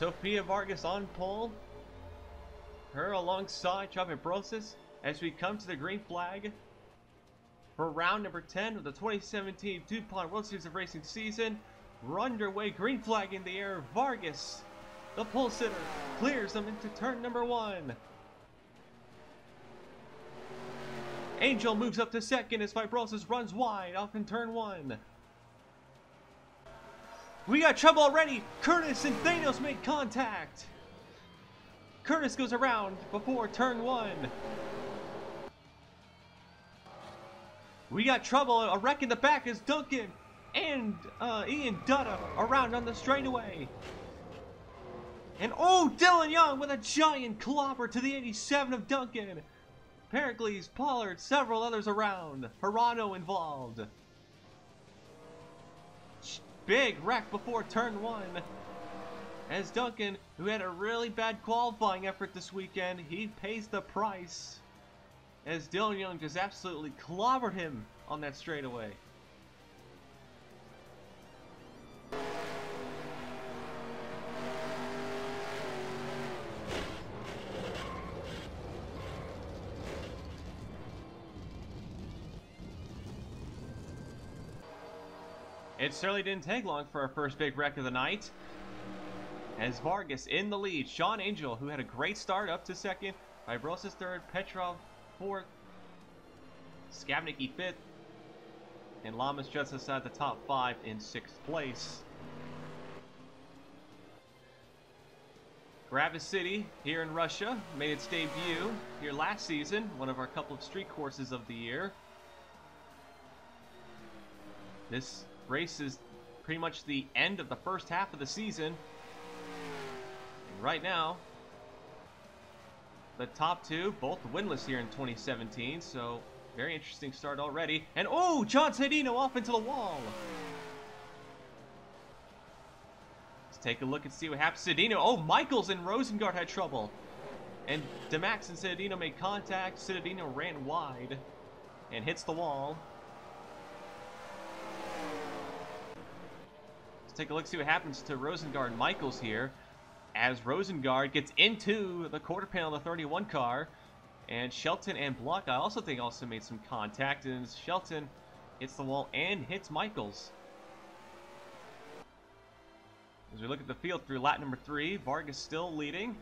Sofia Vargas on pole. Her alongside Chava Brosis as we come to the green flag for round number 10 of the 2017 DuPont World Series of Racing season. We're underway, green flag in the air. Vargas, the pole sitter, clears them into turn number 1. Angel moves up to second as Fibrosis runs wide off in turn 1. We got trouble already. Curtis and Thanos make contact. Curtis goes around before turn 1. We got trouble. A wreck in the back as Duncan and Ian Dutta around on the straightaway. And oh, Dylan Young with a giant clobber to the 87 of Duncan. Pericles, Pollard, several others around. Hirano involved. Big wreck before turn 1. As Duncan, who had a really bad qualifying effort this weekend, he pays the price. As Dylan Young just absolutely clobbered him on that straightaway. It certainly didn't take long for our first big wreck of the night. As Vargas in the lead, Sean Angel, who had a great start, up to second, Fibrosis third, Petrov fourth, Skabnicki fifth, and Lamas just outside the top 5 in 6th place. Gravis City here in Russia made its debut here last season, one of our couple of street courses of the year. This race is pretty much the end of the first half of the season. And right now, the top 2, both winless here in 2017, so very interesting start already. And oh, John Sedino off into the wall. Let's take a look and see what happens. Sedino, oh, Michaels and Rosengard had trouble. And Demax and Sedino made contact. Sedino ran wide and hits the wall. Let's take a look, see what happens to Rosengard and Michaels here. As Rosengard gets into the quarter panel of the 31 car. And Shelton and Block, I also think, also made some contact. And Shelton hits the wall and hits Michaels. As we look at the field through lap number 3, Vargas still leading.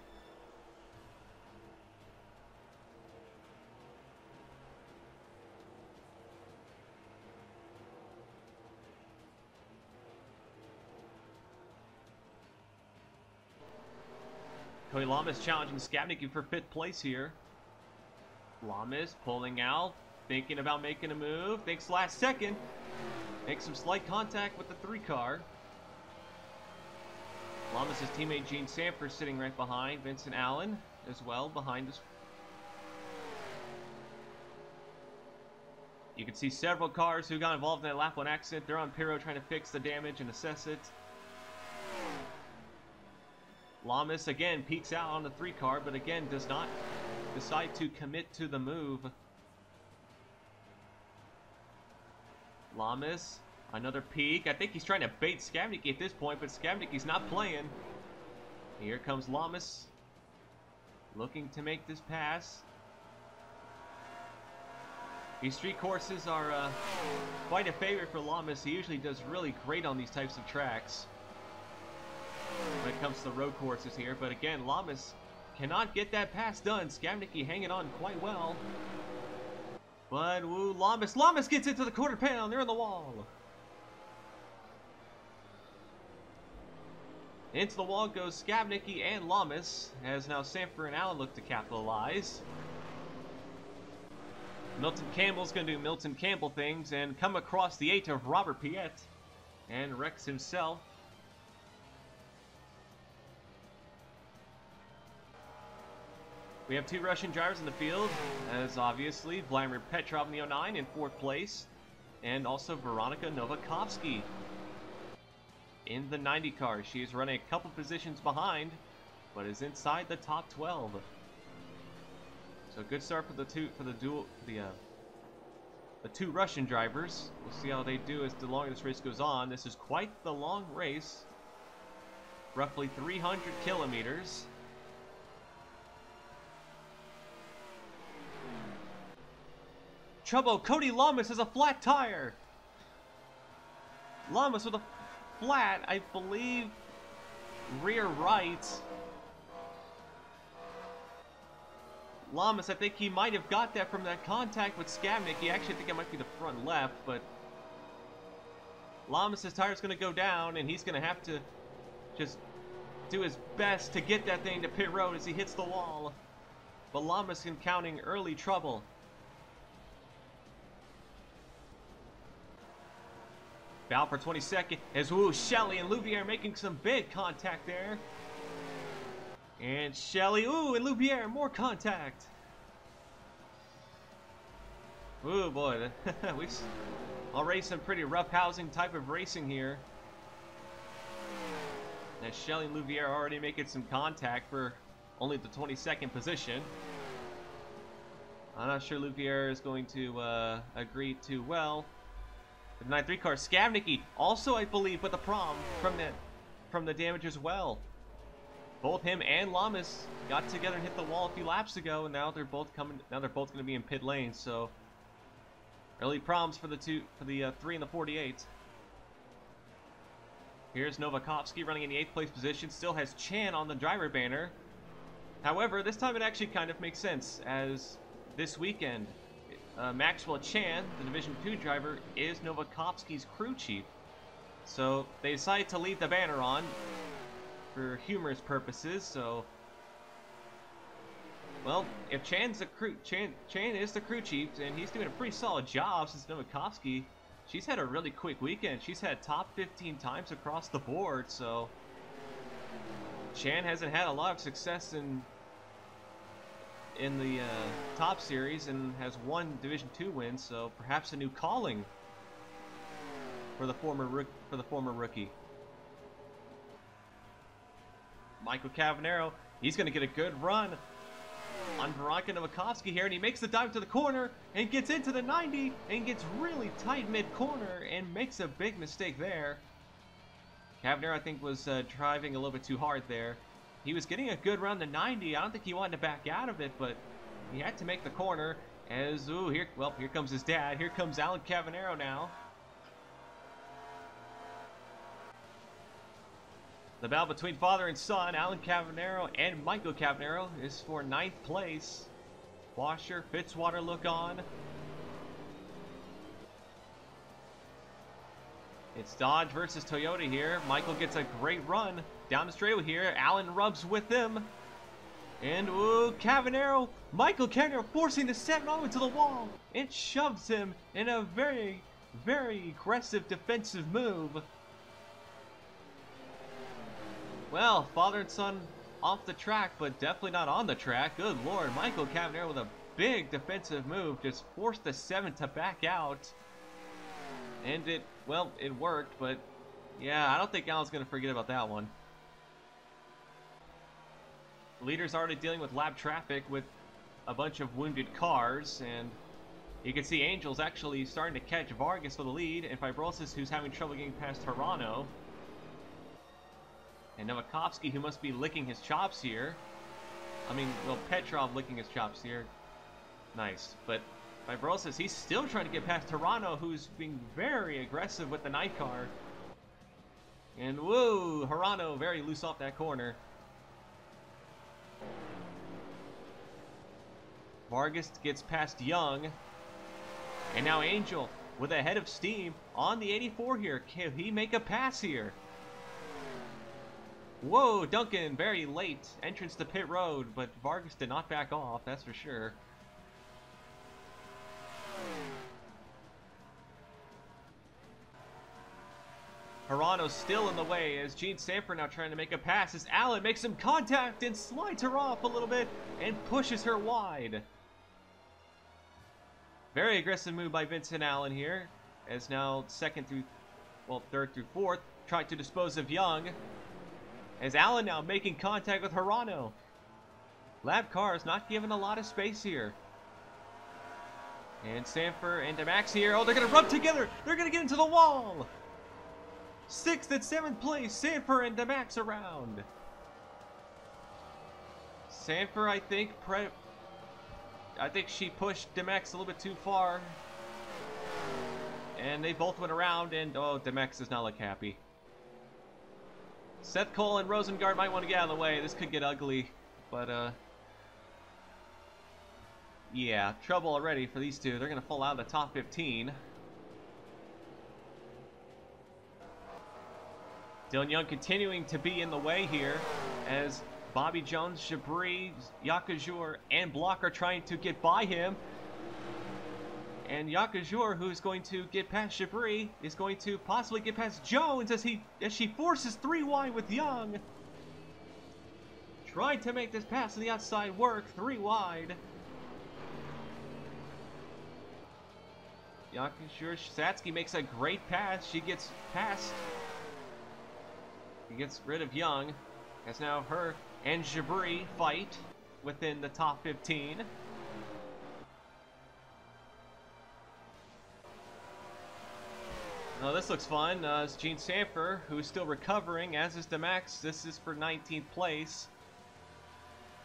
Cody Lamas challenging Skabnicki for 5th place here. Lamas pulling out, thinking about making a move. Thinks last second. Makes some slight contact with the 3 car. Lamas' teammate Gene Sanford sitting right behind. Vincent Allen as well behind us. You can see several cars who got involved in that lap 1 accident. They're on Pyro trying to fix the damage and assess it. Lamas again peeks out on the 3 car, but again does not decide to commit to the move. Lamas, another peek. I think he's trying to bait Skabnicki at this point, but Skabnicki's not playing. Here comes Lamas, looking to make this pass. These street courses are quite a favorite for Lamas. He usually does really great on these types of tracks when it comes to the road courses here, but again, Lamas cannot get that pass done. Skabnicki hanging on quite well. But woo, Lamas gets into the quarter panel, and they're on the wall. Into the wall goes Skabnicki and Lamas, as now Sanford and Allen look to capitalize. Milton Campbell's going to do Milton Campbell things and come across the 8 of Robert Piet and wrecks himself. We have 2 Russian drivers in the field, as obviously Vladimir Petrov in the 09 in 4th place, and also Veronika Novakovsky in the 90 car. She is running a couple positions behind, but is inside the top 12. So good start for the two Russian drivers. We'll see how they do as the longer this race goes on. This is quite the long race. roughly 300 kilometers. Trouble, Cody Lamas has a flat tire. Lamas with a flat, I believe, rear right. Lamas, I think he might have got that from that contact with Skavnick. Actually, I think it might be the front left, but Lamas' tire's going to go down, and he's going to have to just do his best to get that thing to pit road as he hits the wall. But Lamas encountering early trouble. Battle for 22nd as Shelley and Louviere making some big contact there. And Shelley, and Louviere, more contact. Ooh, boy, we've already some pretty rough housing type of racing here. As Shelley and Louviere are already making some contact for only the 22nd position. I'm not sure Louviere is going to agree too well. The 9-3 car, Skavnick, also I believe with the prom from the damage as well. Both him and Lamas got together and hit the wall a few laps ago, and now they're both coming. Now they're both going to be in pit lane. So early proms for the 3 and the 48. Here's Novakovsky running in the 8th place position. Still has Chan on the driver banner. However, this time it actually kind of makes sense, as this weekend Maxwell Chan, the Division 2 driver, is Novakovsky's crew chief. So they decided to leave the banner on for humorous purposes. So, well, if Chan is the crew chief, and he's doing a pretty solid job since Novakovsky, she's had a really quick weekend. She's had top 15 times across the board. So Chan hasn't had a lot of success in the top series and has one Division 2 win, so perhaps a new calling for the former rookie. Michael Cavanero, he's going to get a good run on Veronica Novakovsky here, and he makes the dive to the corner and gets into the 90 and gets really tight mid-corner and makes a big mistake there. Cavanero, I think, was driving a little bit too hard there. He was getting a good run to 90. I don't think he wanted to back out of it, but he had to make the corner. As, here comes his dad. Here comes Alan Cavanero now. The battle between father and son, Alan Cavanero and Michael Cavanero, is for 9th place. Washer, Fitzwater look on. It's Dodge versus Toyota here. Michael gets a great run down the straightaway here. Alan rubs with him. And, Cavanero, Michael Cavanero forcing the 7 over to the wall. It shoves him in a very, very aggressive defensive move. Well, father and son off the track, but definitely not on the track. Good Lord, Michael Cavanero with a big defensive move just forced the 7 to back out. And it worked, but yeah, I don't think Alan's going to forget about that one. The leader's already dealing with lap traffic with a bunch of wounded cars, and you can see Angel's actually starting to catch Vargas for the lead, and Fibrosis, who's having trouble getting past Hirano. And Novakovsky, who must be licking his chops here. Petrov licking his chops here. Nice, but Fibrosis, he's still trying to get past Hirano, who's being very aggressive with the night car. And Hirano very loose off that corner. Vargas gets past Young. And now Angel with a head of steam on the 84 here. Can he make a pass here? Duncan, very late entrance to pit road, but Vargas did not back off, that's for sure. Hirano's still in the way as Gene Sanford now trying to make a pass as Allen makes some contact and slides her off a little bit and pushes her wide. Very aggressive move by Vincent Allen here, as now third through fourth, trying to dispose of Young. As Allen now making contact with Hirano. Lab car is not given a lot of space here. And Sanford and Demax here. Oh, they're going to rub together. They're going to get into the wall. 6th and 7th place, Sanford and DeMax around. Sanford, I think she pushed DeMax a little bit too far. And they both went around, and oh, DeMax does not look happy. Seth Cole and Rosengard might want to get out of the way. This could get ugly, but yeah, trouble already for these two. They're going to fall out of the top 15. Dylan Young continuing to be in the way here as Bobby Jones, Chabris, Yakajur, and Block are trying to get by him. And Yakajur, who's going to get past Chabris, is going to possibly get past Jones as she forces 3 wide with Young. Trying to make this pass to the outside work, 3 wide. Yakajur, Satsuki makes a great pass. She gets past. He gets rid of Young, as now her and Chabris fight within the top 15. Now this looks fun. It's Gene Sanford, who is still recovering, as is DeMax. This is for 19th place.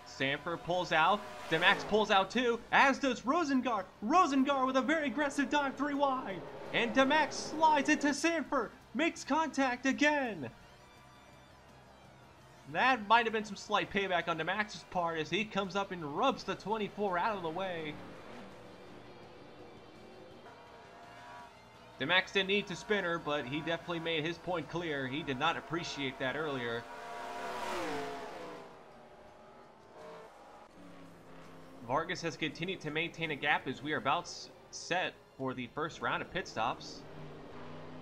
Sanford pulls out. DeMax pulls out too, as does Rosengard. Rosengard with a very aggressive dive 3 wide. And DeMax slides into Sanford. Makes contact again. That might have been some slight payback on DeMax's part as he comes up and rubs the 24 out of the way. DeMax didn't need to spin her, but he definitely made his point clear. He did not appreciate that earlier. Vargas has continued to maintain a gap as we are about set for the first round of pit stops.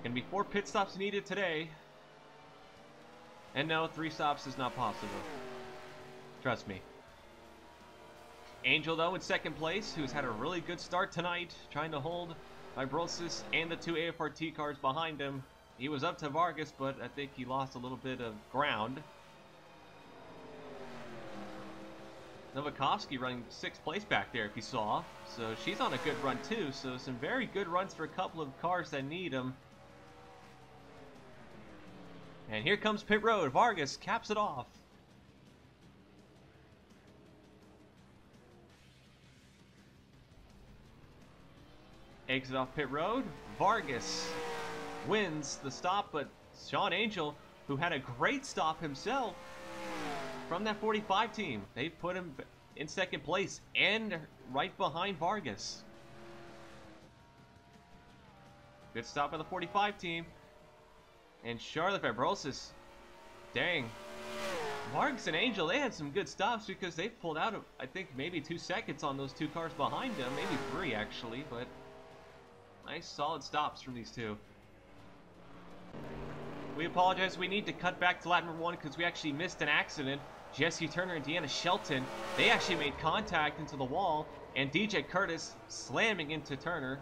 Gonna be 4 pit stops needed today. And no, 3 stops is not possible. Trust me. Angel, though, in 2nd place, who's had a really good start tonight, trying to hold Fibrosis and the 2 AFRT cars behind him. He was up to Vargas, but I think he lost a little bit of ground. Novakovsky running 6th place back there, if you saw. So she's on a good run, too. So some very good runs for a couple of cars that need them. And here comes pit road. Vargas caps it off. Exit off pit road. Vargas wins the stop, but Sean Angel, who had a great stop himself from that 45 team, they put him in 2nd place and right behind Vargas. Good stop by the 45 team. And Charlotte Fibrosis, dang. Vargas and Angel, they had some good stops because they pulled out, I think, maybe 2 seconds on those 2 cars behind them. Maybe 3, actually, but nice, solid stops from these 2. We apologize. We need to cut back to lap number 1 because we actually missed an accident. Jesse Turner and Deanna Shelton, they actually made contact into the wall, and DJ Curtis slamming into Turner.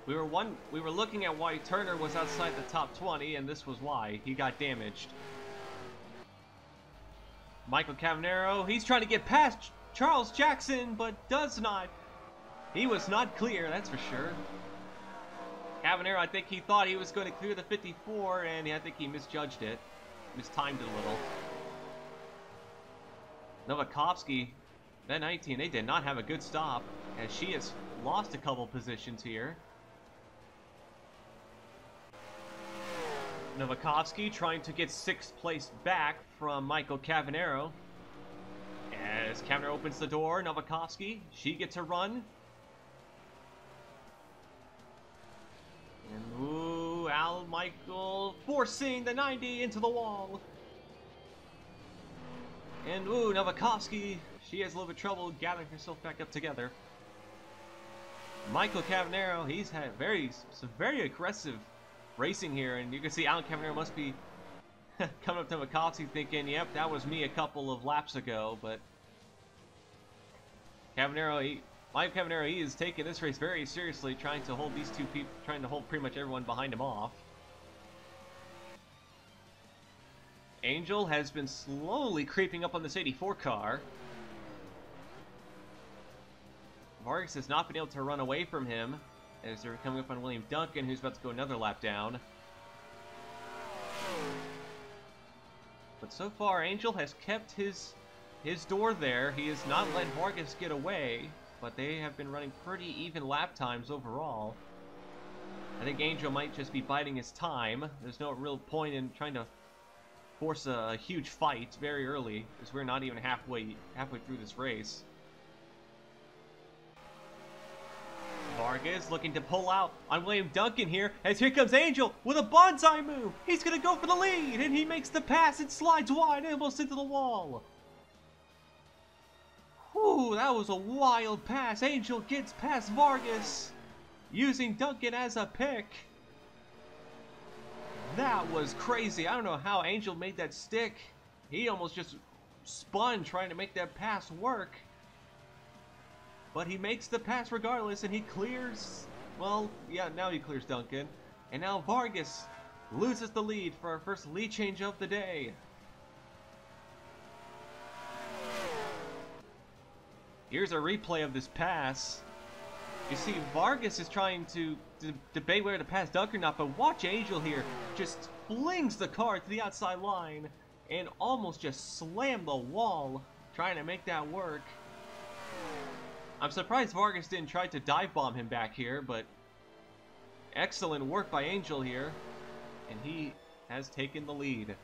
We were looking at why Turner was outside the top 20, and this was why. He got damaged. Michael Cavanero, he's trying to get past Charles Jackson, but does not. He was not clear, that's for sure. Cavanero, I think he thought he was going to clear the 54, and I think he misjudged it. Mistimed it a little. Novakovsky, that 19, they did not have a good stop, as she has lost a couple positions here. Novakovsky trying to get 6th place back from Michael Cavanero. As Cavanero opens the door, Novakovsky, she gets a run. And ooh, Al Michael forcing the 90 into the wall. And ooh, Novakovsky, she has a little bit of trouble gathering herself back up together. Michael Cavanero, he's had some very aggressive racing here, and you can see Alan Cavanero must be coming up to Novakovsky thinking, yep, that was me a couple of laps ago, but Mike Cavanero, he is taking this race very seriously, trying to hold these 2 people, trying to hold pretty much everyone behind him off. Angel has been slowly creeping up on this 84 car. Vargas has not been able to run away from him, as they're coming up on William Duncan, who's about to go another lap down. But so far, Angel has kept his door there. He has not let Vargas get away, but they have been running pretty even lap times overall. I think Angel might just be biding his time. There's no real point in trying to force a huge fight very early, because we're not even halfway through this race. Vargas looking to pull out on William Duncan here, as here comes Angel with a bonsai move. He's going to go for the lead, and he makes the pass. It slides wide, almost into the wall. Whew, that was a wild pass. Angel gets past Vargas, using Duncan as a pick. That was crazy. I don't know how Angel made that stick. He almost just spun trying to make that pass work. But he makes the pass regardless, and he clears, well, yeah, now he clears Duncan. And now Vargas loses the lead for our first lead change of the day. Here's a replay of this pass. You see, Vargas is trying to debate whether to pass Duncan or not, but watch Angel here just flings the car to the outside line and almost just slammed the wall trying to make that work. I'm surprised Vargas didn't try to dive bomb him back here, but excellent work by Angel here, and he has taken the lead.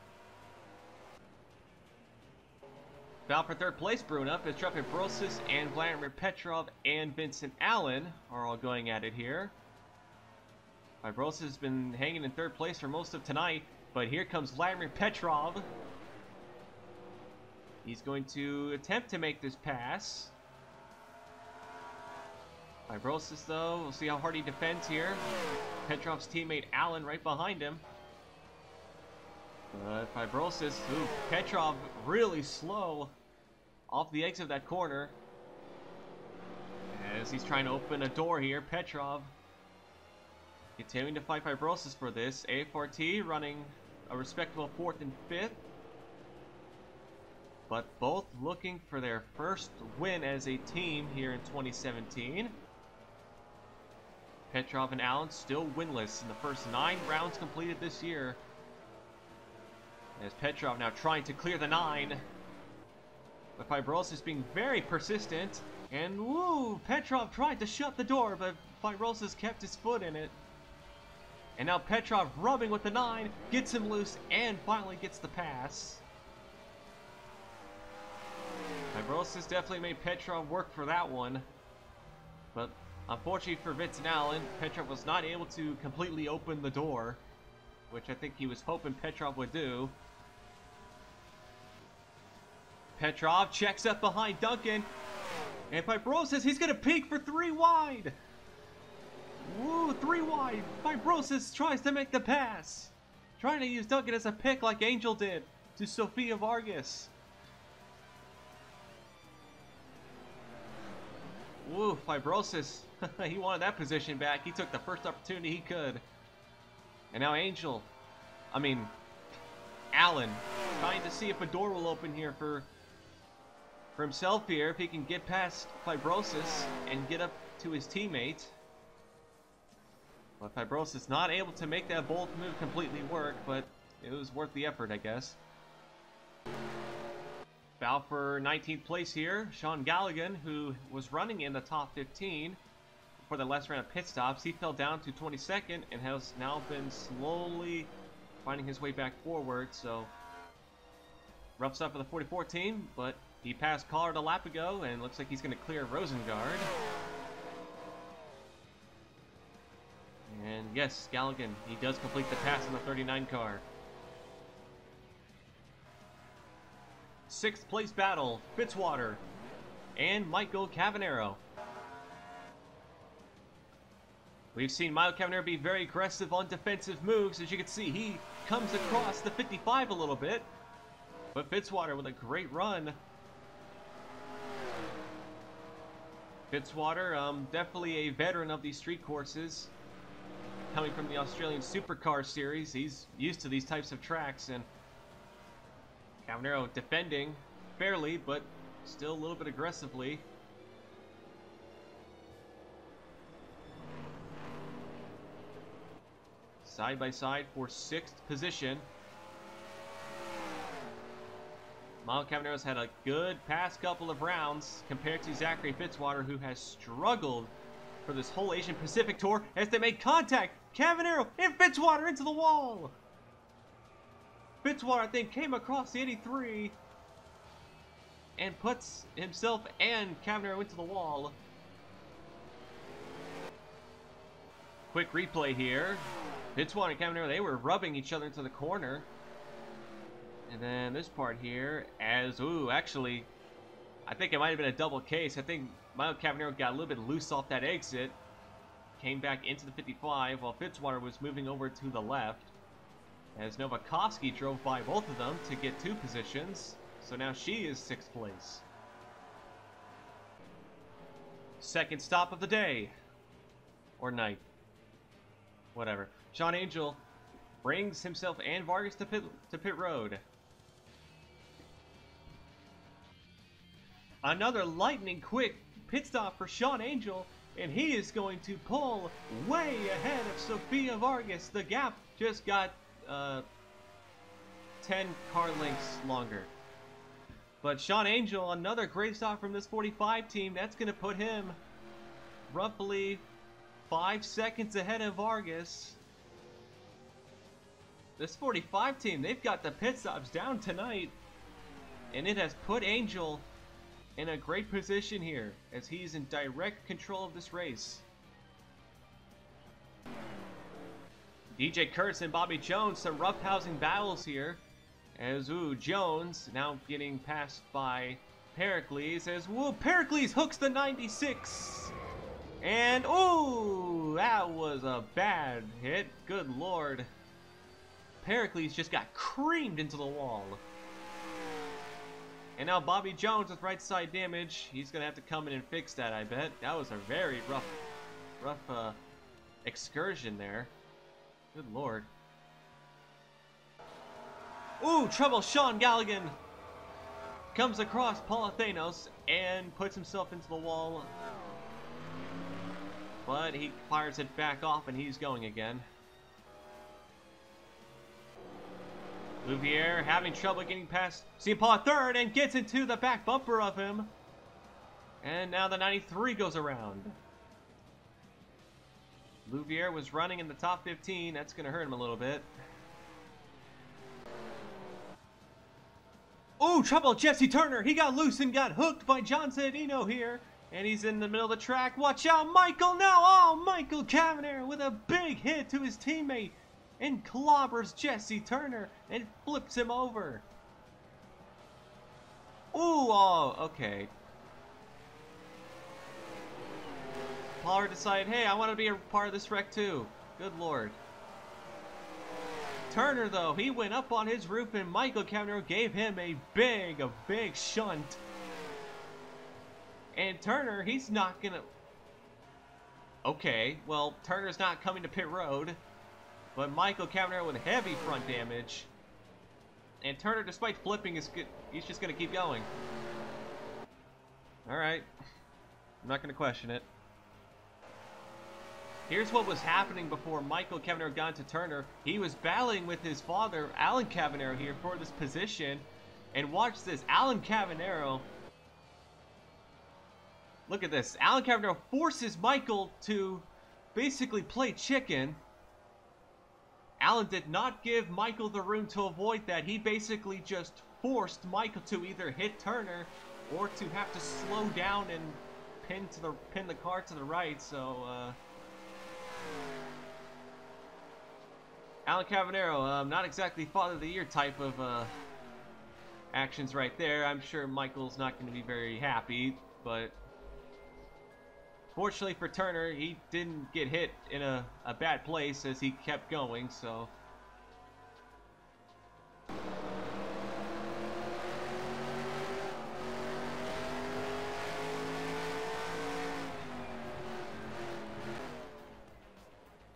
Battle for third place brewing up as Trevor Brosis and Vladimir Petrov and Vincent Allen are all going at it here. Brosis has been hanging in third place for most of tonight, but here comes Vladimir Petrov. He's going to attempt to make this pass. Brosis, though, we'll see how hard he defends here. Petrov's teammate Allen right behind him. But Brosis, ooh, Petrov really slow off the exit of that corner. As he's trying to open a door here, Petrov continuing to fight Brosis for this. AFRT running a respectable 4th and 5th. But both looking for their first win as a team here in 2017. Petrov and Allen still winless in the first 9 rounds completed this year. As Petrov now trying to clear the 9. But Brosis being very persistent. And woo, Petrov tried to shut the door, but Brosis kept his foot in it. And now Petrov rubbing with the 9, gets him loose, and finally gets the pass. Brosis definitely made Petrov work for that one. But unfortunately for Vincent Allen, Petrov was not able to completely open the door, which I think he was hoping Petrov would do. Petrov checks up behind Duncan, and Brosis, he's going to peek for 3 wide. Woo, 3 wide. Brosis tries to make the pass, trying to use Duncan as a pick like Angel did to Sofia Vargas. Woo, Brosis, he wanted that position back. He took the first opportunity he could. And now Allen, trying to see if a door will open here for himself here, if he can get past Brosis and get up to his teammate. But Brosis not able to make that bolt move completely work, but it was worth the effort, I guess. Battle for 19th place here, Sean Galligan, who was running in the top 15 for the last round of pit stops. He fell down to 22nd and has now been slowly finding his way back forward. So rough stuff for the 44 team, but he passed Collard a lap ago and looks like he's going to clear Rosengard. And yes, Galligan, he does complete the pass in the 39 car. 6th place battle, Fitzwater and Michael Cavanero. We've seen Michael Cavanero be very aggressive on defensive moves. As you can see, he comes across the 55 a little bit. But Fitzwater with a great run. Fitzwater, definitely a veteran of these street courses. Coming from the Australian Supercar Series, he's used to these types of tracks, and Cavanero defending fairly, but still a little bit aggressively. Side by side for 6th position. Michael Cavanero's had a good past couple of rounds compared to Zachary Fitzwater, who has struggled for this whole Asian Pacific tour as they make contact. Cavanero and Fitzwater into the wall. Fitzwater, I think, came across the 83 and puts himself and Cavanero into the wall. Quick replay here. Fitzwater and Cavanero, they were rubbing each other into the corner. And then this part here, as, ooh, actually, I think it might have been a double case. I think Michael Cavanero got a little bit loose off that exit. Came back into the 55 while Fitzwater was moving over to the left. As Novakovsky drove by both of them to get 2 positions. So now she is 6th place. Second stop of the day. Or night. Whatever. Sean Angel brings himself and Vargas to pit road. Another lightning quick pit stop for Sean Angel, and he is going to pull way ahead of Sofia Vargas. The gap just got 10 car lengths longer. But Sean Angel, another great stop from this 45 team, that's going to put him roughly 5 seconds ahead of Vargas. This 45 team, they've got the pit stops down tonight, and it has put Angel in a great position here as he's in direct control of this race. DJ Kurtz and Bobby Jones, some roughhousing battles here. As, ooh, Jones now getting passed by Pericles. As, whoa, Pericles hooks the 96. And, ooh, that was a bad hit. Good lord. Pericles just got creamed into the wall. And now Bobby Jones with right side damage. He's going to have to come in and fix that, I bet. That was a very rough excursion there. Good lord. Ooh, trouble. Sean Galligan comes across Paul Athenos and puts himself into the wall. But he fires it back off and he's going again. Louvier having trouble getting past St. Paul third and gets into the back bumper of him. And now the 93 goes around. Louvier was running in the top 15. That's going to hurt him a little bit. Oh, trouble. Jesse Turner. He got loose and got hooked by John Sedino here. And he's in the middle of the track. Watch out, Michael now. Oh, Michael Cavanerer with a big hit to his teammate. And clobbers Jesse Turner and flips him over. Ooh, oh, okay. Pollard decided, hey, I want to be a part of this wreck too. Good lord. Turner, though, he went up on his roof and Michael Cavanerer gave him a big shunt. And Turner, he's not gonna... Okay, well, Turner's not coming to pit road. But Michael Cavanerer with heavy front damage. And Turner, despite flipping, he's just going to keep going. Alright. I'm not going to question it. Here's what was happening before Michael Cavanerer got into Turner. He was battling with his father, Alan Cavanerer, here for this position. And watch this. Alan Cavanerer. Look at this. Alan Cavanerer forces Michael to basically play chicken. Alan did not give Michael the room to avoid that. He basically just forced Michael to either hit Turner or to have to slow down and pin the car to the right. So Alan Cavanerer, not exactly Father of the Year type of actions right there. I'm sure Michael's not going to be very happy, but fortunately for Turner, he didn't get hit in a bad place as he kept going, so...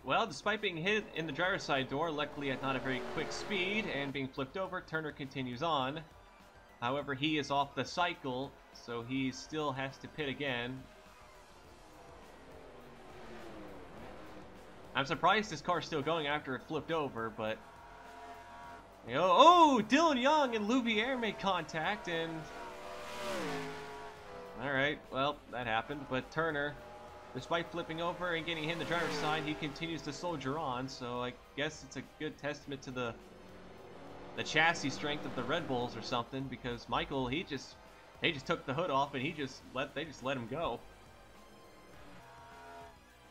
Well, despite being hit in the driver's side door, luckily at not a very quick speed, and being flipped over, Turner continues on. However, he is off the cycle, so he still has to pit again. I'm surprised this car's still going after it flipped over, but Oh, Dylan Young and Louviere make contact, and all right, well, that happened. But Turner, despite flipping over and getting hit in the driver's side, he continues to soldier on. So I guess it's a good testament to the chassis strength of the Red Bulls or something, because Michael, they just took the hood off and they just let him go.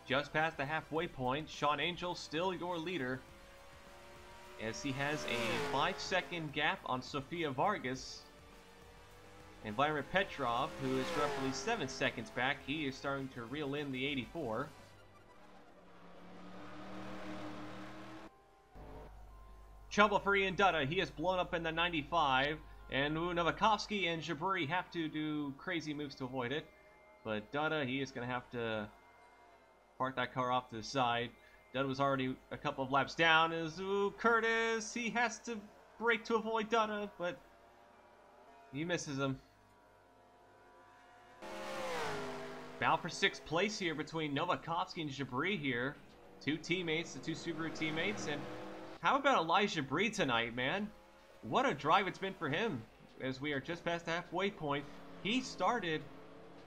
Just past the halfway point, Sean Angel still your leader, as he has a 5-second gap on Sofia Vargas. And Vladimir Petrov, who is roughly 7 seconds back, he is starting to reel in the 84. Trouble-free and Dutta, he is blown up in the 95. And Novakovsky and Jaburi have to do crazy moves to avoid it. But Dutta, he is going to have to park that car off to the side. Dutta was already a couple of laps down. As Curtis, he has to brake to avoid Dutta, but he misses him. Battle for 6th place here between Novakovsky and Jabri here. Two teammates, the two Subaru teammates. And how about Elijah Bree tonight, man? What a drive it's been for him, as we are just past the halfway point. He started,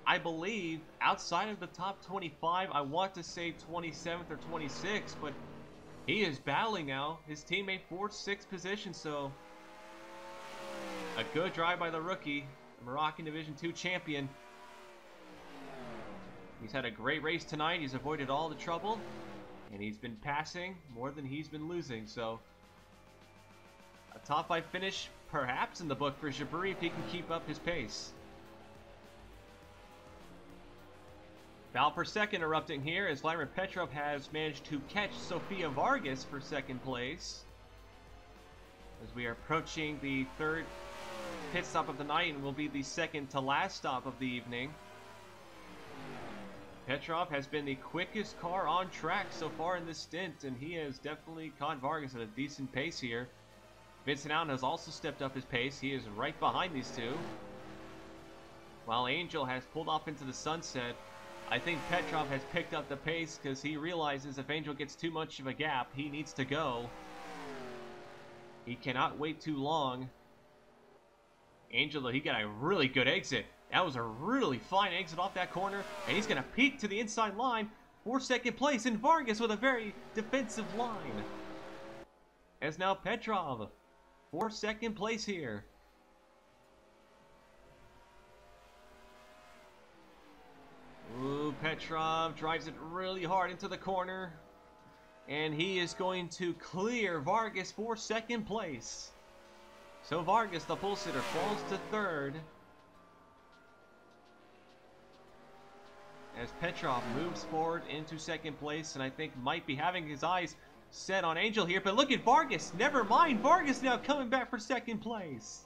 I believe, outside of the top 25. I want to say 27th or 26th, but he is battling now. His teammate for 6th position, so a good drive by the rookie, Moroccan Division 2 champion. He's had a great race tonight. He's avoided all the trouble, and he's been passing more than he's been losing, so a top 5 finish perhaps in the book for Jabri if he can keep up his pace. Battle for 2nd erupting here, as Vladimir Petrov has managed to catch Sofia Vargas for 2nd place. As we are approaching the 3rd pit stop of the night, and will be the 2nd to last stop of the evening. Petrov has been the quickest car on track so far in this stint, and he has definitely caught Vargas at a decent pace here. Vincent Allen has also stepped up his pace. He is right behind these two. While Angel has pulled off into the sunset, I think Petrov has picked up the pace because he realizes if Angel gets too much of a gap, he needs to go. He cannot wait too long. Angel, though, he got a really good exit. That was a really fine exit off that corner, and he's going to peek to the inside line for 2nd place, and Vargas with a very defensive line. As now Petrov for 2nd place here. Ooh, Petrov drives it really hard into the corner, and he is going to clear Vargas for 2nd place. So Vargas, the pole sitter, falls to 3rd. As Petrov moves forward into 2nd place, and I think might be having his eyes set on Angel here. But look at Vargas. Never mind. Vargas now coming back for 2nd place.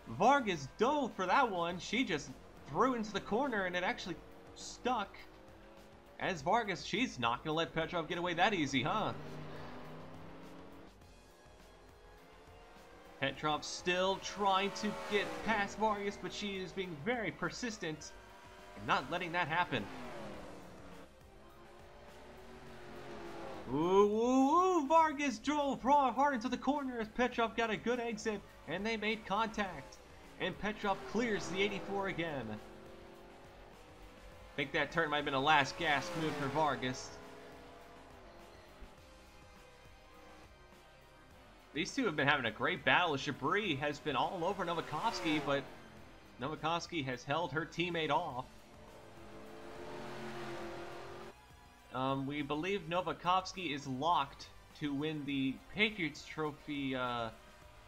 Vargas dove for that one. She just threw into the corner, and it actually stuck. As Vargas, she's not going to let Petrov get away that easy, huh? Petrov still trying to get past Vargas, but she is being very persistent and not letting that happen. Ooh, Vargas drove hard into the corner as Petrov got a good exit, and they made contact. And Petrov clears the 84 again. I think that turn might have been a last gasp move for Vargas. These two have been having a great battle. Jabri has been all over Novakovsky, but Novakovsky has held her teammate off. We believe Novakovsky is locked to win the Patriots Trophy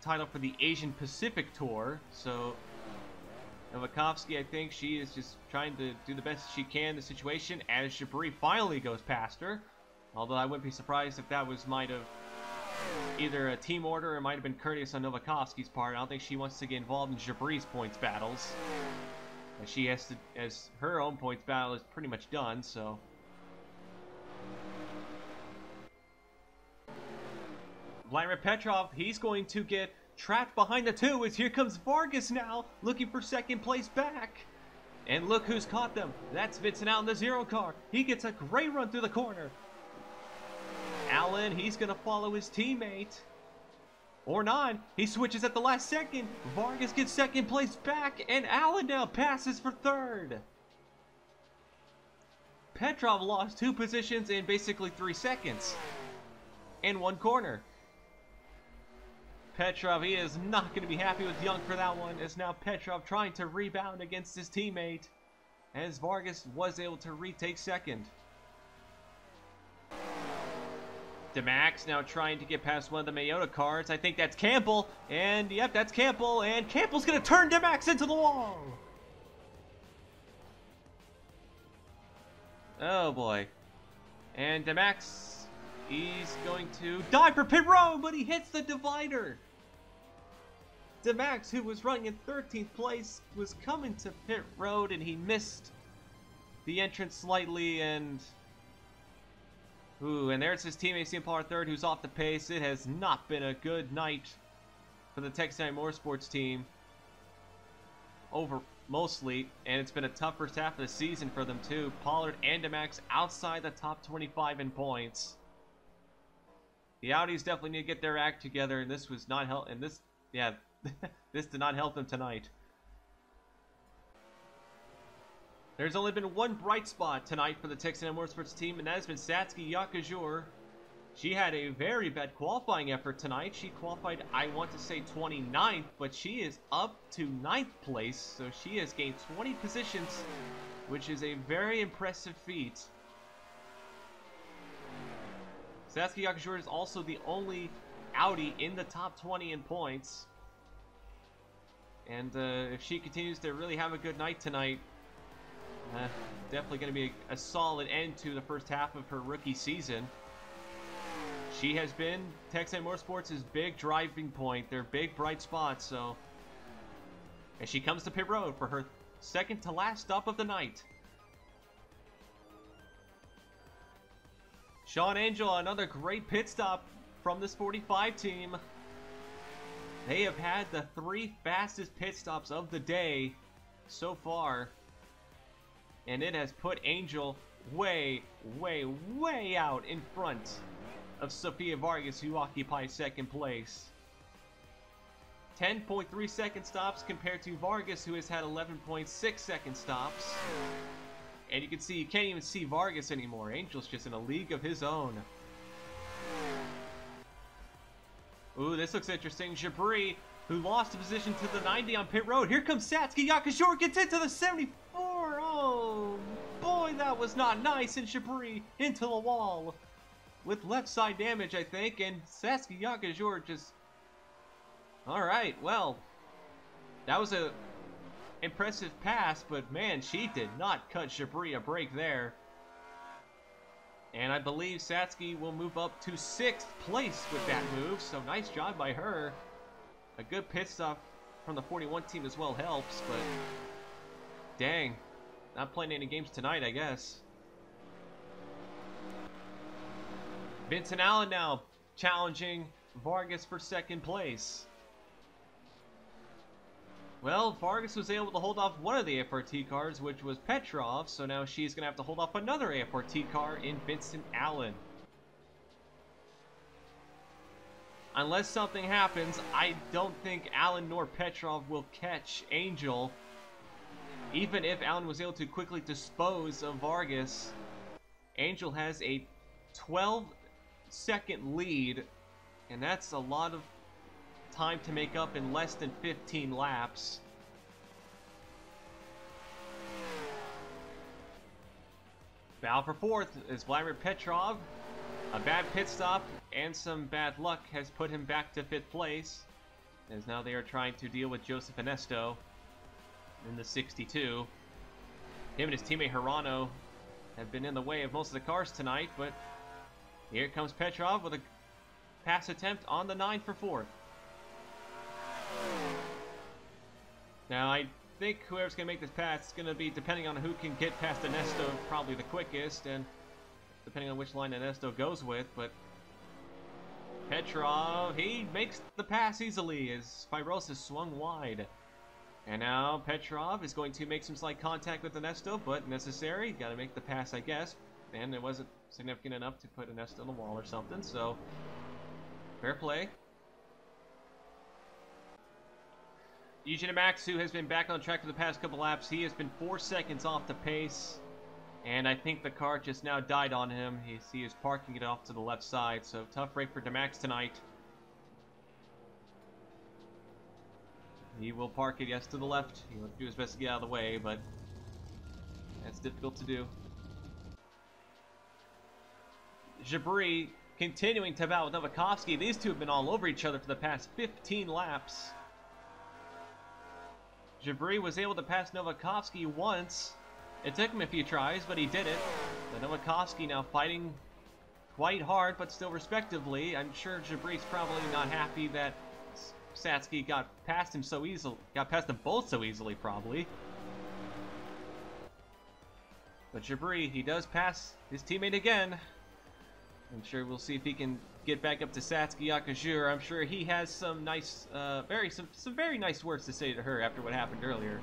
title for the Asian Pacific Tour. So Novakovsky, I think she is just trying to do the best she can in the situation as Jabri finally goes past her. Although I wouldn't be surprised if that might have either a team order or might have been courteous on Novakovsky's part. I don't think she wants to get involved in Jabri's points battles, as she has to, as her own points battle is pretty much done. So Vladimir Petrov, he's going to get trapped behind the 2 as here comes Vargas now, looking for 2nd place back. And look who's caught them. That's Vincent Allen, the 0 car. He gets a great run through the corner. Allen, he's going to follow his teammate. Or not. He switches at the last second. Vargas gets second place back, and Allen now passes for third. Petrov lost 2 positions in basically 3 seconds. And 1 corner. Petrov, he is not going to be happy with Young for that one, as now Petrov trying to rebound against his teammate, as Vargas was able to retake second. DeMax now trying to get past one of the Mayota cars. I think that's Campbell, and yep, that's Campbell, and Campbell's going to turn DeMax into the wall. Oh boy. And DeMax, he's going to dive for pit road, but he hits the divider. DeMax, who was running in 13th place, was coming to pit road, and he missed the entrance slightly, and... Ooh, and there's his teammate, St. Paul third, who's off the pace. It has not been a good night for the Texas Motorsports team. Mostly, and it's been a tough first half of the season for them too. Pollard and DeMax outside the top 25 in points. The Audis definitely need to get their act together, and this was not help. And this, yeah, this did not help them tonight. There's only been one bright spot tonight for the Texas Motorsports team, and that has been Satsuki Yakajur. She had a very bad qualifying effort tonight. She qualified, I want to say 29th, but she is up to 9th place, so she has gained 20 positions, which is a very impressive feat. Satsuki Yakajur is also the only Audi in the top 20 in points. And if she continues to really have a good night tonight, definitely going to be a solid end to the first half of her rookie season. She has been Texas Motorsports' big driving point, their big bright spot. So, as she comes to pit road for her second to last stop of the night. Sean Angel, another great pit stop from this 45 team. They have had the 3 fastest pit stops of the day so far. And it has put Angel way, way, way out in front of Sofia Vargas, who occupies second place. 10.3 second stops compared to Vargas, who has had 11.6 second stops. And you can see, you can't even see Vargas anymore. Angel's just in a league of his own. Ooh, this looks interesting. Jabri, who lost a position to the 90 on pit road. Here comes Satsuki Yakajur, gets into the 74. Oh, boy, that was not nice. And Jabri into the wall with left side damage, I think. And Satsuki Yakajur just... Alright, well, that was a impressive pass, but man, she did not cut Jabri a break there. And I believe Satsuki will move up to 6th place with that move, so nice job by her. A good pit stop from the 41 team as well helps, but dang, not playing any games tonight, I guess. Vincent Allen now challenging Vargas for 2nd place. Well, Vargas was able to hold off one of the AFRT cars, which was Petrov, so now she's going to have to hold off another AFRT car in Vincent Allen. Unless something happens, I don't think Allen nor Petrov will catch Angel. Even if Allen was able to quickly dispose of Vargas, Angel has a 12-second lead, and that's a lot of time to make up in less than 15 laps. Battle for 4th is Vladimir Petrov. A bad pit stop and some bad luck has put him back to 5th place, as now they are trying to deal with Joseph Ernesto in the 62. Him and his teammate Hirano have been in the way of most of the cars tonight, but here comes Petrov with a pass attempt on the 9 for 4th. Now, I think whoever's going to make this pass is going to be, depending on who can get past Ernesto, probably the quickest, and depending on which line Ernesto goes with, but Petrov, he makes the pass easily as Firosa swung wide. And now Petrov is going to make some slight contact with Ernesto, but necessary. Got to make the pass, I guess. And it wasn't significant enough to put Ernesto on the wall or something, so fair play. Eugene Max, who has been back on track for the past couple laps, he has been 4 seconds off the pace. And I think the car just now died on him. He is parking it off to the left side, so tough break for DeMax tonight. He will park it, yes, to the left. He will do his best to get out of the way, but that's difficult to do. Jabri continuing to battle with Novakovsky. These two have been all over each other for the past 15 laps. Jabri was able to pass Novakovsky once. It took him a few tries, but he did it. The Novakovsky now fighting quite hard, but still respectively. I'm sure Jabri's probably not happy that Satsuki got past him so easily. Got past them both so easily, probably. But Jabri, he does pass his teammate again. I'm sure we'll see if he can get back up to Satsuki Yakajura. I'm sure he has some nice, some very nice words to say to her after what happened earlier.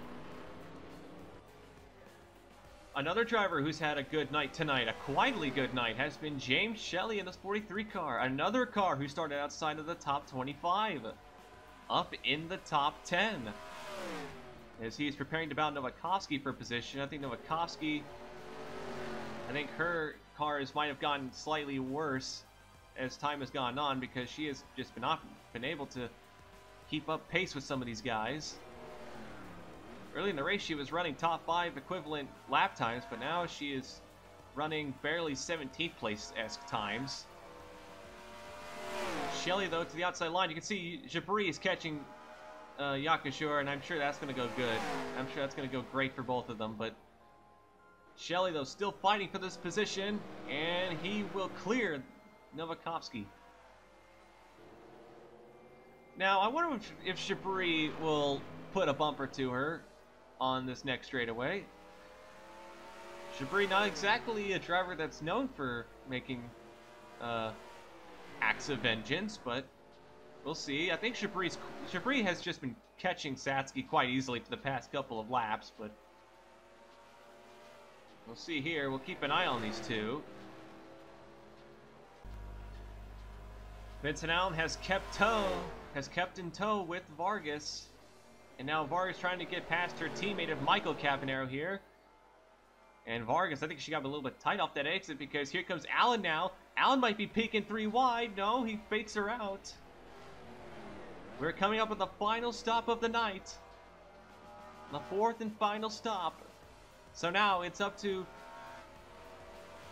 Another driver who's had a good night tonight, a quietly good night, has been James Shelley in this 43 car. Another car who started outside of the top 25. Up in the top 10. As he's preparing to battle Novakovsky for position. I think Novakovsky, her cars might have gotten slightly worse as time has gone on because she has just been able to keep up pace with some of these guys. Early in the race, she was running top 5 equivalent lap times, but now she is running barely 17th place-esque times. Shelley, though, to the outside line. You can see Jabri is catching Yakashura, and I'm sure that's going to go good. I'm sure that's going to go great for both of them, but Shelley, though, still fighting for this position, and he will clear Novakovsky. Now, I wonder if Jabri will put a bumper to her on this next straightaway. Jabri, not exactly a driver that's known for making acts of vengeance, but we'll see. I think Jabri has just been catching Satsuki quite easily for the past couple of laps, but we'll see here. We'll keep an eye on these two. Vincent Allen has kept in tow with Vargas. And now Vargas trying to get past her teammate of Michael Cavanero here. And Vargas, I think she got a little bit tight off that exit because here comes Allen now. Allen might be peeking 3 wide. No, he fakes her out. We're coming up with the final stop of the night. The 4th and final stop. So now it's up to...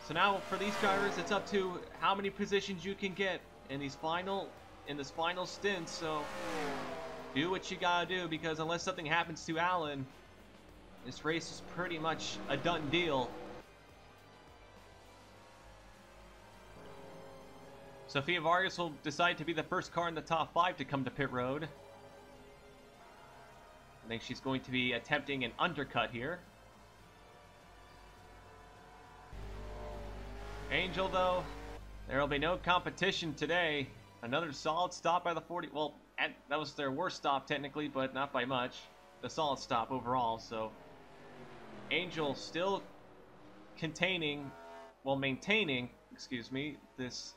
So now for these drivers, it's up to how many positions you can get in this final stint. So do what you gotta do, because unless something happens to Allen, this race is pretty much a done deal. Sofia Vargas will decide to be the first car in the top 5 to come to pit road. I think she's going to be attempting an undercut here. Angel, though, there will be no competition today. Another solid stop by the 40. Well, that was their worst stop technically, but not by much. The solid stop overall. So Angel still maintaining, excuse me, this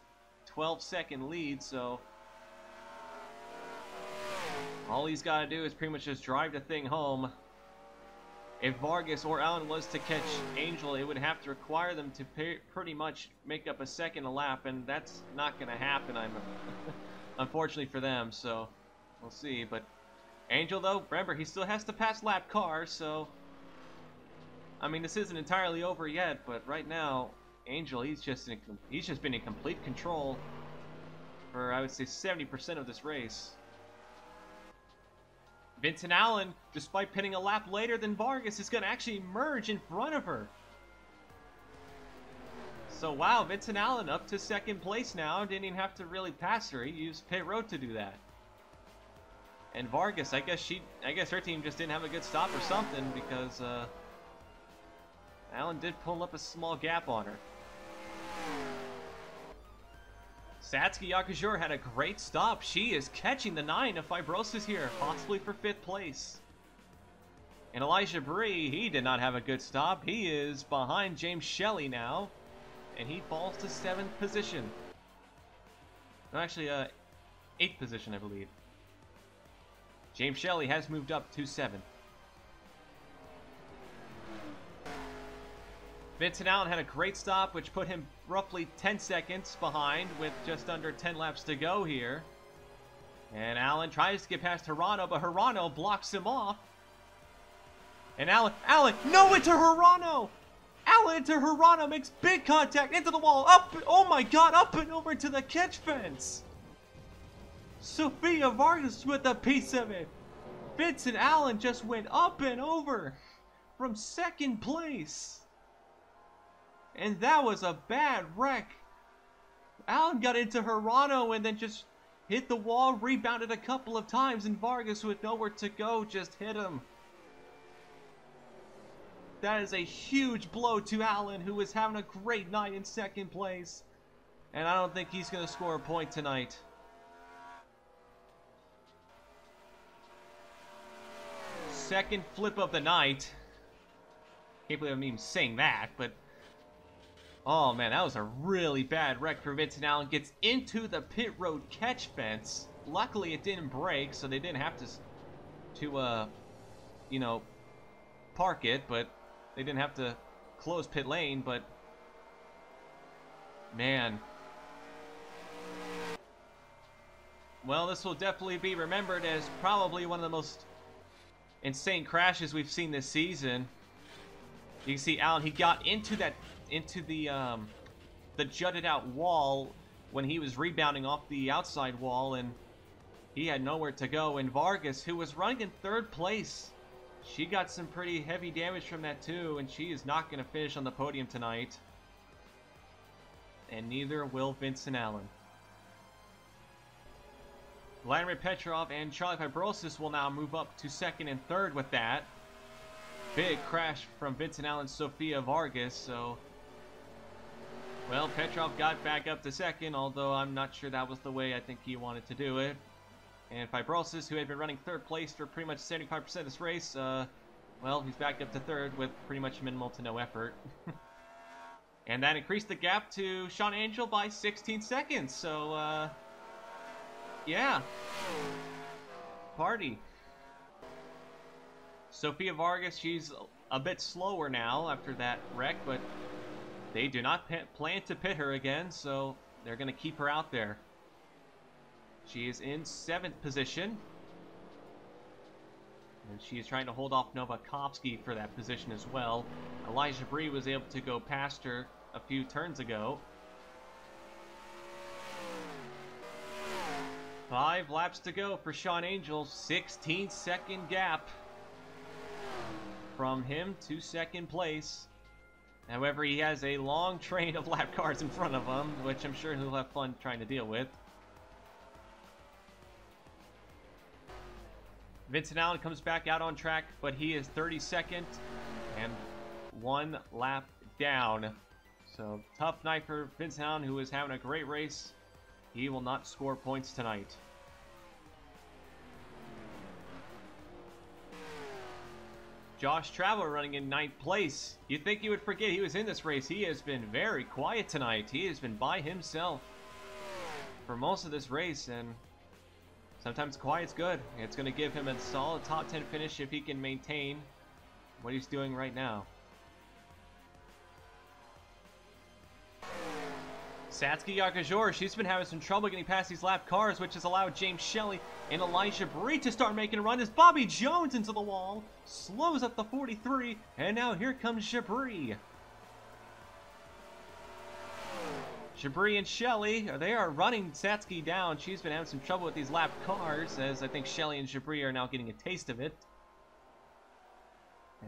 12-second lead. So all he's got to do is pretty much just drive the thing home. If Vargas or Allen was to catch Angel, it would have to require them to pretty much make up a second a lap, and that's not going to happen, unfortunately for them, so we'll see. But Angel, though, remember, he still has to pass lap cars, so I mean, this isn't entirely over yet, but right now, Angel, he's just been in complete control for, I would say, 70% of this race. Vincent Allen, despite pitting a lap later than Vargas, is going to actually merge in front of her. So, wow, Vincent Allen up to 2nd place now. Didn't even have to really pass her. He used pit road to do that. And Vargas, I guess her team just didn't have a good stop or something, because Allen did pull up a small gap on her. Satsuki Yakajura had a great stop. She is catching the 9 of Fibrosis here, possibly for 5th place. And Elijah Bree, he did not have a good stop. He is behind James Shelley now, and he falls to 7th position. No, actually, 8th position, I believe. James Shelley has moved up to 7th. Vincent Allen had a great stop, which put him roughly 10 seconds behind with just under 10 laps to go here. And Allen tries to get past Hirano, but Hirano blocks him off. And Allen, no, into Hirano! Allen into Hirano, makes big contact into the wall, up, oh my god, up and over to the catch fence. Sofia Vargas with a piece of it. Vincent Allen just went up and over from 2nd place. And that was a bad wreck. Allen got into Hirano and then just hit the wall, rebounded a couple of times, and Vargas with nowhere to go just hit him. That is a huge blow to Allen, who is having a great night in 2nd place. And I don't think he's going to score a point tonight. Second flip of the night. Can't believe I'm even saying that, but oh man, that was a really bad wreck for Vincent Allen. Gets into the pit road catch fence. Luckily it didn't break, so they didn't have to you know, park it, but they didn't have to close pit lane, but man. Well, this will definitely be remembered as probably one of the most insane crashes we've seen this season. You can see Allen, he got into the jutted out wall when he was rebounding off the outside wall, and he had nowhere to go. And Vargas, who was running in 3rd place, she got some pretty heavy damage from that too, and she is not going to finish on the podium tonight. And neither will Vincent Allen. Vladimir Petrov and Charlie Fibrosis will now move up to 2nd and 3rd with that. Big crash from Vincent Allen, Sofia Vargas, so well, Petrov got back up to 2nd, although I'm not sure that was the way I think he wanted to do it. And Fibrosis, who had been running 3rd place for pretty much 75% of this race, well, he's back up to 3rd with pretty much minimal to no effort. And that increased the gap to Sean Angel by 16 seconds, so, yeah. Party. Sofia Vargas, she's a bit slower now after that wreck, but they do not plan to pit her again, so they're going to keep her out there. She is in 7th position. And she is trying to hold off Novakovsky for that position as well. Elijah Bree was able to go past her a few turns ago. 5 laps to go for Sean Angel. 16-second gap from him to 2nd place. However, he has a long train of lap cars in front of him, which I'm sure he'll have fun trying to deal with. Vincent Allen comes back out on track, but he is 32nd and 1 lap down. So, tough night for Vincent Allen, who is having a great race. He will not score points tonight. Josh Traveler running in 9th place. You'd think he would forget he was in this race. He has been very quiet tonight. He has been by himself for most of this race, and sometimes quiet's good. It's going to give him a solid top 10 finish if he can maintain what he's doing right now. Satsuki Yakajor, she's been having some trouble getting past these lap cars, which has allowed James Shelley and Elijah Bree to start making a run as Bobby Jones into the wall, slows up the 43, and now here comes Jabri. Jabri and Shelley, they are running Satsuki down. She's been having some trouble with these lap cars, as I think Shelley and Jabri are now getting a taste of it.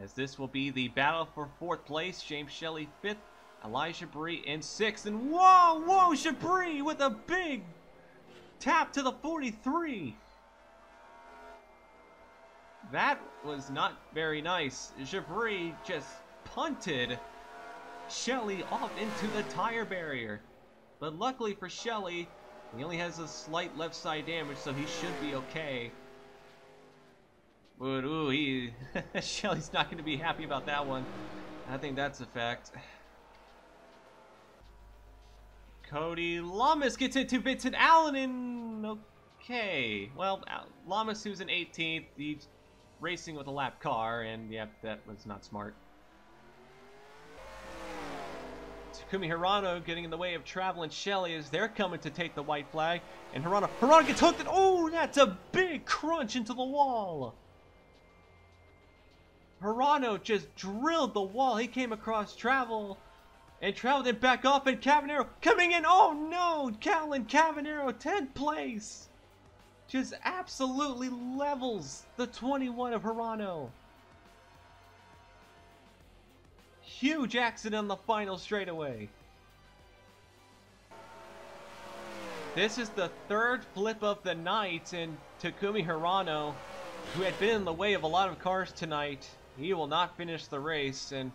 As this will be the battle for 4th place. James Shelley 5th, Elijah Bree in 6th, and whoa, Jabri with a big tap to the 43. That was not very nice. Jabri just punted Shelley off into the tire barrier. But luckily for Shelley, he only has a slight left side damage, so he should be okay. But ooh, Shelley's not going to be happy about that one. I think that's a fact. Cody Lamas gets into Vincent Allen, and Okay, well, Lamasu's in 18th. He's racing with a lap car, and yep, that was not smart. Takumi Hirano getting in the way of Travelin' Shelley as they're coming to take the white flag. And Hirano gets hooked, and oh, that's a big crunch into the wall. Hirano just drilled the wall. He came across Travel and traveled it back up, and Cavanero coming in. Oh no, Callan Cavanero, 10th place. Just absolutely levels the 21 of Hirano. Huge accident on the final straightaway. This is the third flip of the night, and Takumi Hirano, who had been in the way of a lot of cars tonight, he will not finish the race, and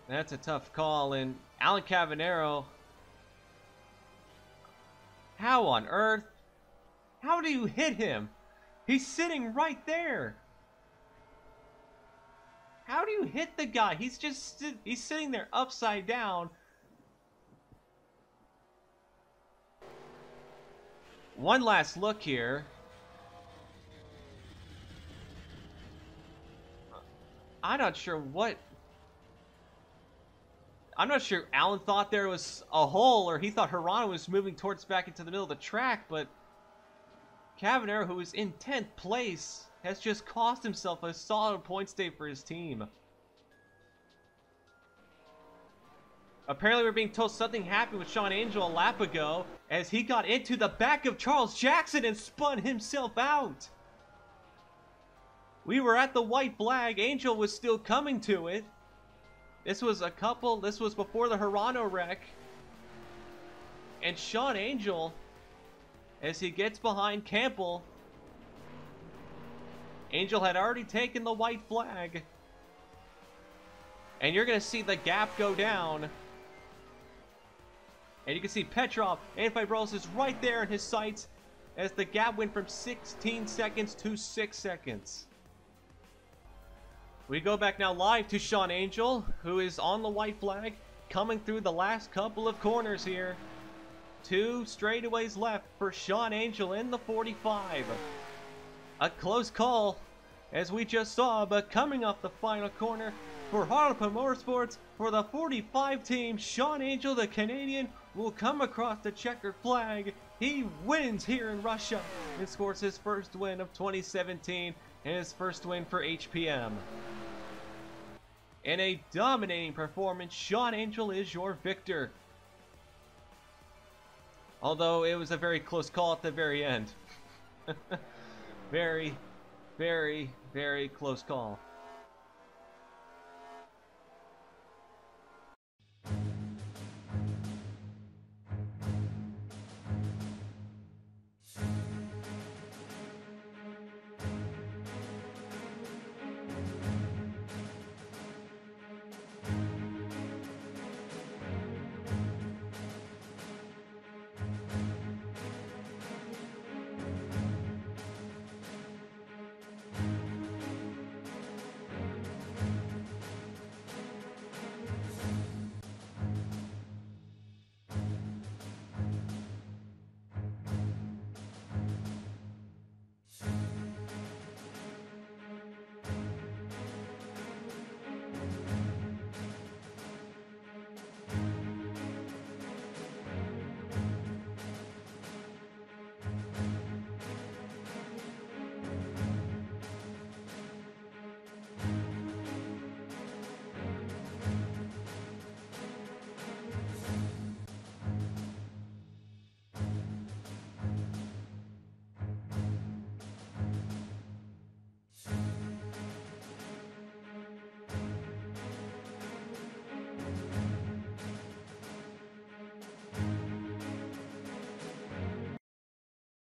that's a tough call. And Alan Cavanero, how on earth? How do you hit him? He's sitting right there. How do you hit the guy? He's just he's sitting there upside down. One last look here. I'm not sure Alan thought there was a hole, or he thought Hirano was moving towards back into the middle of the track, but Cavanero, who is in 10th place, has just cost himself a solid point stay for his team. Apparently we're being told something happened with Sean Angel a lap ago, as he got into the back of Charles Jackson and spun himself out. We were at the white flag. Angel was still coming to it. This was before the Hirano wreck. And Sean Angel, as he gets behind Campbell, Angel had already taken the white flag. And you're going to see the gap go down. And you can see Petrov and Fibrosis is right there in his sights, as the gap went from 16 seconds to 6 seconds. We go back now live to Sean Angel, who is on the white flag, coming through the last couple of corners here. 2 straightaways left for Sean Angel in the 45. A close call, as we just saw, but coming off the final corner for Harlequin Motorsports, for the 45 team, Sean Angel, the Canadian, will come across the checkered flag. He wins here in Russia and scores his first win of 2017 and his first win for HPM. In a dominating performance, Sean Angel is your victor. Although it was a very close call at the very end. Very, very, very close call.